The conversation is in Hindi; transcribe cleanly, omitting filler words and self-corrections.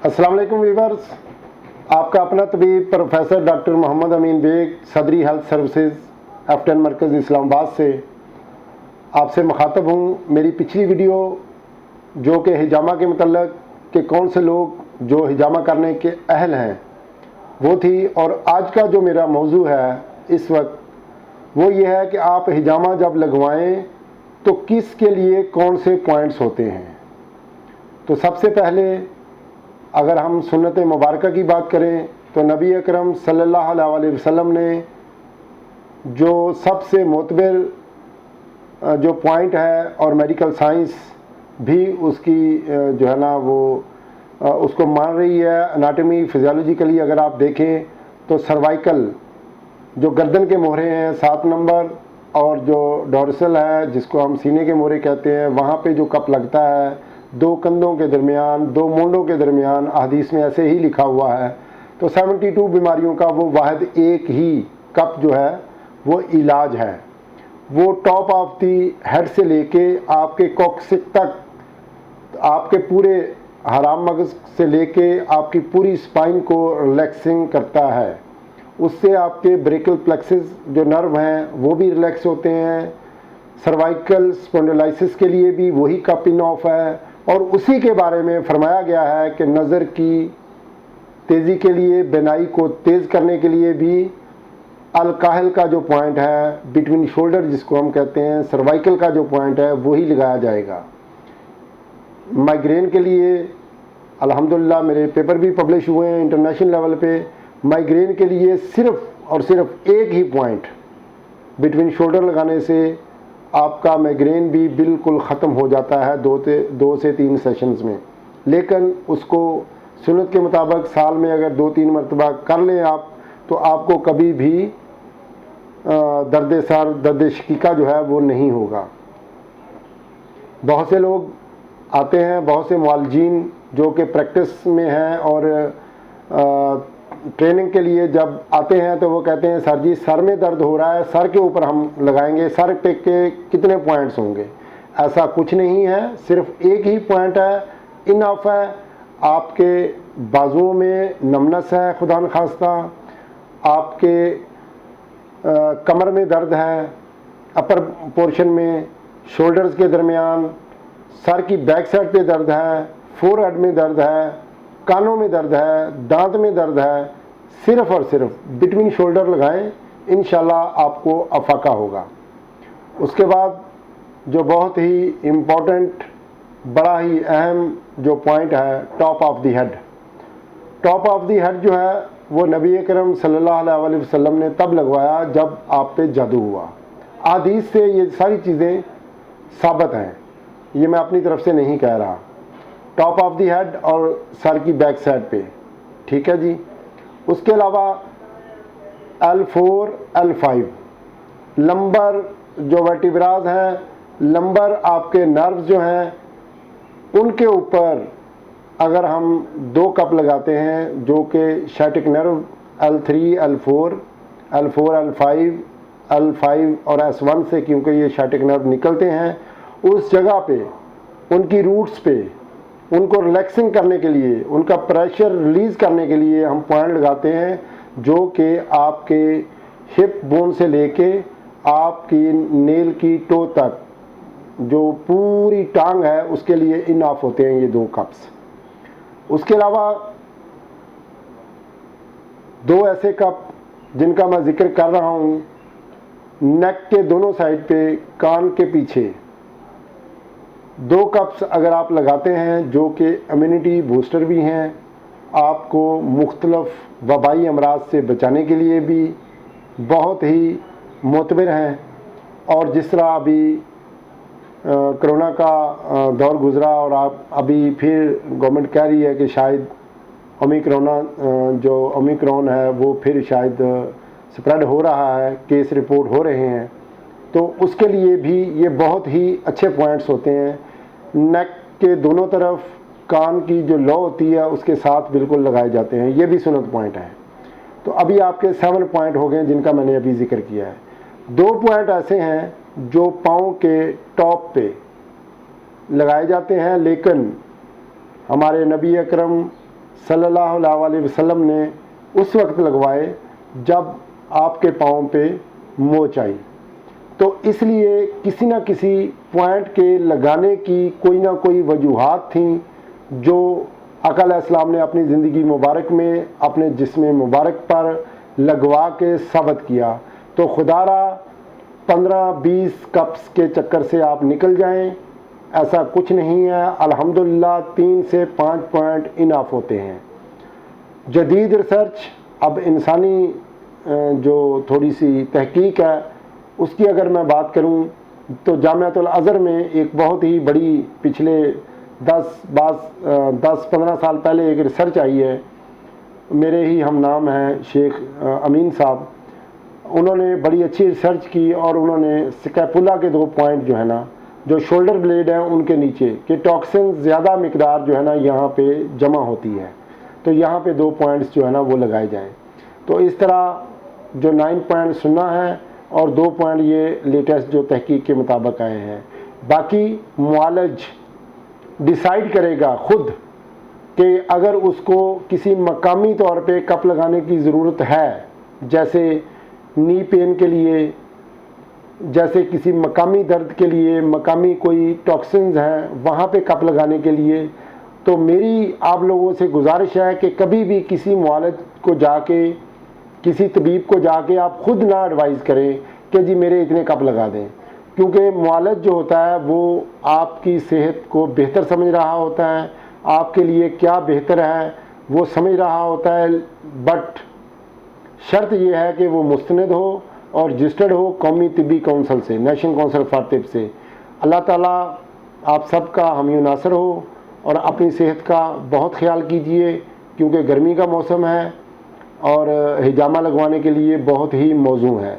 अस्सलाम वालेकुम वीवर्स, आपका अपना तबीब प्रोफेसर डॉक्टर मोहम्मद अमीन बेग सदरी हेल्थ सर्विसेज F10 मरकज़ इस्लामाबाद से आपसे मुखातब हूँ। मेरी पिछली वीडियो जो कि हिजामा के मतलब कि कौन से लोग जो हिजामा करने के अहल हैं वो थी, और आज का जो मेरा मौजू है इस वक्त वो ये है कि आप हिजामा जब लगवाएं तो किसके लिए कौन से पॉइंट्स होते हैं। तो सबसे पहले अगर हम सुन्नत मुबारक की बात करें तो नबी अकरम सल्लल्लाहु अलैहि वसल्लम ने जो सबसे मोतबर जो पॉइंट है, और मेडिकल साइंस भी उसकी जो है ना वो उसको मान रही है। एनाटॉमी फिजियोलॉजिकली अगर आप देखें तो सर्वाइकल जो गर्दन के मोहरे हैं 7 नंबर, और जो डोर्सल है जिसको हम सीने के मोहरे कहते हैं, वहाँ पे जो कप लगता है 2 कंधों के दरमियान, 2 मूंढों के दरमियान, हदीस में ऐसे ही लिखा हुआ है। तो 72 बीमारियों का वो वाहिद एक ही कप जो है वो इलाज है। वो टॉप ऑफ दी हेड से लेके आपके कॉक्सिक तक, आपके पूरे हराम मगज से लेके आपकी पूरी स्पाइन को रिलैक्सिंग करता है। उससे आपके ब्रेकल प्लेक्सिस जो नर्व हैं वो भी रिलैक्स होते हैं। सर्वाइकल स्पॉन्डिलाइसिस के लिए भी वही कप इन ऑफ है, और उसी के बारे में फरमाया गया है कि नज़र की तेज़ी के लिए, बिनाई को तेज़ करने के लिए भी अलकाहल का जो पॉइंट है बिटवीन शोल्डर जिसको हम कहते हैं, सर्वाइकल का जो पॉइंट है वही लगाया जाएगा। माइग्रेन के लिए अल्हम्दुलिल्लाह मेरे पेपर भी पब्लिश हुए हैं इंटरनेशनल लेवल पे। माइग्रेन के लिए सिर्फ और सिर्फ एक ही पॉइंट बिटवीन शोल्डर लगाने से आपका माइग्रेन भी बिल्कुल ख़त्म हो जाता है 2 से 3 सेशंस में। लेकिन उसको सुन्नत के मुताबिक साल में अगर 2-3 मरतबा कर लें आप, तो आपको कभी भी दर्द सर, दर्द शकीका जो है वो नहीं होगा। बहुत से लोग आते हैं, बहुत से मुआलजीन जो कि प्रैक्टिस में हैं और ट्रेनिंग के लिए जब आते हैं तो वो कहते हैं सर जी सर में दर्द हो रहा है, सर के ऊपर हम लगाएंगे, सर पे के कितने पॉइंट्स होंगे। ऐसा कुछ नहीं है, सिर्फ एक ही पॉइंट है, इनफ है। आपके बाजुओं में नमनस है खुदा न खास्ता, आपके कमर में दर्द है, अपर पोर्शन में, शोल्डर्स के दरमियान, सर की बैक साइड पे दर्द है, फोरहेड में दर्द है, कानों में दर्द है, दांत में दर्द है, सिर्फ और सिर्फ बिटवीन शोल्डर लगाएं, इंशाल्लाह आपको अफाका होगा। उसके बाद जो बहुत ही इम्पोर्टेंट, बड़ा ही अहम जो पॉइंट है, top of the head. Top of the head जो है वो नबी करम सल्लल्लाहु अलैहि वसल्लम ने तब लगवाया जब आप पे जादू हुआ। हदीस से ये सारी चीज़ें साबित हैं, ये मैं अपनी तरफ से नहीं कह रहा। टॉप ऑफ द हेड और सर की बैक साइड पे, ठीक है जी। उसके अलावा L4 L5 लंबर जो वर्टिब्राज हैं, लंबर आपके नर्व जो हैं, उनके ऊपर अगर हम 2 कप लगाते हैं जो कि sciatic nerve L3 L4 L5 L5 और S1 से, क्योंकि ये शैटिक नर्व निकलते हैं, उस जगह पे उनकी रूट्स पे उनको रिलैक्सिंग करने के लिए, उनका प्रेशर रिलीज़ करने के लिए हम पॉइंट लगाते हैं जो कि आपके हिप बोन से लेके आपकी नेल की टो तक जो पूरी टांग है उसके लिए इन ऑफ होते हैं ये 2 कप्स। उसके अलावा 2 ऐसे कप जिनका मैं जिक्र कर रहा हूँ, नेक के दोनों साइड पे, कान के पीछे 2 कप्स अगर आप लगाते हैं जो कि इम्यूनिटी बूस्टर भी हैं, आपको मुख्तलिफ वबाई अमराज से बचाने के लिए भी बहुत ही मोतबर हैं। और जिस तरह अभी कोरोना का दौर गुज़रा और आप अभी फिर गवर्नमेंट कह रही है कि शायद जो ओमिक्रॉन है वो फिर शायद स्प्रेड हो रहा है, केस रिपोर्ट हो रहे हैं, तो उसके लिए भी ये बहुत ही अच्छे पॉइंट्स होते हैं। नेक के दोनों तरफ कान की जो लौ होती है उसके साथ बिल्कुल लगाए जाते हैं, ये भी सुन्नत पॉइंट है। तो अभी आपके 7 पॉइंट हो गए जिनका मैंने अभी जिक्र किया है। 2 पॉइंट ऐसे हैं जो पाँव के टॉप पे लगाए जाते हैं, लेकिन हमारे नबी अकरम सल्लल्लाहु अलैहि वसल्लम ने उस वक्त लगवाए जब आपके पाँव पे मोच आई। तो इसलिए किसी न किसी पॉइंट के लगाने की कोई ना कोई वजूहात थी जो आका अलैहिस्सलाम ने अपनी ज़िंदगी मुबारक में अपने जिस्म मुबारक पर लगवा के साबित किया। तो खुदारा 15-20 कप्स के चक्कर से आप निकल जाएं, ऐसा कुछ नहीं है। अल्हम्दुलिल्लाह 3 से 5 पॉइंट इनाफ होते हैं। जदीद रिसर्च, अब इंसानी जो थोड़ी सी तहकीक है उसकी अगर मैं बात करूं तो जामियातुल अज़हर में एक बहुत ही बड़ी पिछले 10-15 साल पहले एक रिसर्च आई है। मेरे ही हम नाम हैं शेख अमीन साहब, उन्होंने बड़ी अच्छी रिसर्च की और उन्होंने स्कैपुला के 2 पॉइंट जो है ना, जो शोल्डर ब्लेड हैं उनके नीचे के टॉक्सिन ज़्यादा मिकदार जो है ना यहाँ पे जमा होती है, तो यहाँ पे 2 पॉइंट्स जो है ना वो लगाए जाएं। तो इस तरह जो 9 पॉइंट सुनना है और 2 पॉइंट ये लेटेस्ट जो तहकीक के मुताबिक आए हैं। बाकी मुआलज डिसाइड करेगा खुद कि अगर उसको किसी मकामी तौर पे कप लगाने की ज़रूरत है, जैसे नी पेन के लिए, जैसे किसी मकामी दर्द के लिए, मकामी कोई टॉक्सिन्स हैं वहाँ पे कप लगाने के लिए, तो मेरी आप लोगों से गुजारिश है कि कभी भी किसी मुआलिज को जाके, किसी तबीब को जाके आप खुद ना एडवाइज़ करें कि जी मेरे इतने कप लगा दें, क्योंकि मुआलिज जो होता है वो आपकी सेहत को बेहतर समझ रहा होता है, आपके लिए क्या बेहतर है वो समझ रहा होता है। बट शर्त यह है कि वो मुस्तनद हो और रजिस्टर्ड हो कौमी तिब्बी काउंसिल से, नेशनल काउंसिल फॉर तिब से। अल्लाह ताला आप सबका हामी नासर हो और अपनी सेहत का बहुत ख्याल कीजिए, क्योंकि गर्मी का मौसम है और हिजामा लगवाने के लिए बहुत ही मौजू है।